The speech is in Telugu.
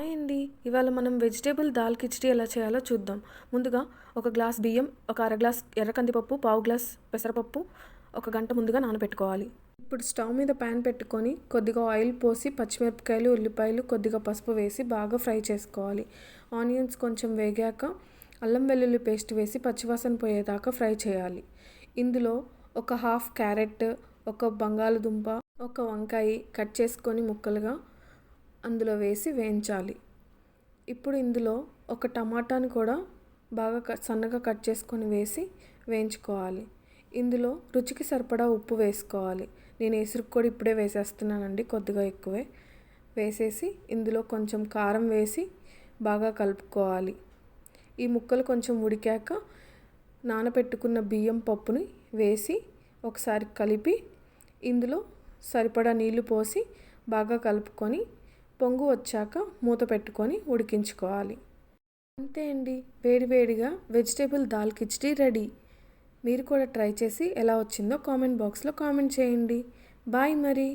హాయ్ అండి. ఇవాళ మనం వెజిటేబుల్ దాల్ కిచిడి ఎలా చేయాలో చూద్దాం. ముందుగా ఒక గ్లాస్ బియ్యం, ఒక అర గ్లాస్ ఎర్ర కందిపప్పు, పావు గ్లాస్ పెసరపప్పు ఒక గంట ముందుగా నానబెట్టుకోవాలి. ఇప్పుడు స్టవ్ మీద ప్యాన్ పెట్టుకొని కొద్దిగా ఆయిల్ పోసి పచ్చిమిరపకాయలు, ఉల్లిపాయలు, కొద్దిగా పసుపు వేసి బాగా ఫ్రై చేసుకోవాలి. ఆనియన్స్ కొంచెం వేగాక అల్లం వెల్లుల్లి పేస్ట్ వేసి పచ్చివాసన పోయేదాకా ఫ్రై చేయాలి. ఇందులో ఒక హాఫ్ క్యారెట్, ఒక బంగాళదుంప, ఒక వంకాయ కట్ చేసుకొని ముక్కలుగా అందులో వేసి వేయించాలి. ఇప్పుడు ఇందులో ఒక టమాటాని కూడా బాగా సన్నగా కట్ చేసుకొని వేసి వేయించుకోవాలి. ఇందులో రుచికి సరిపడా ఉప్పు వేసుకోవాలి. నేను ఎసురుకు కూడా ఇప్పుడే వేసేస్తున్నానండి, కొద్దిగా ఎక్కువే వేసేసి ఇందులో కొంచెం కారం వేసి బాగా కలుపుకోవాలి. ఈ ముక్కలు కొంచెం ఉడికాక నానబెట్టుకున్న బియ్యం పప్పుని వేసి ఒకసారి కలిపి ఇందులో సరిపడా నీళ్లు పోసి బాగా కలుపుకొని పొంగు వచ్చాక మూత పెట్టుకొని ఉడికించుకోవాలి. అంతే అండి, వేడివేడిగా వెజిటేబుల్ దాల్ కిచిడి రెడీ. మీరు కూడా ట్రై చేసి ఎలా వచ్చిందో కామెంట్ బాక్స్లో కామెంట్ చేయండి. బాయ్ మరి.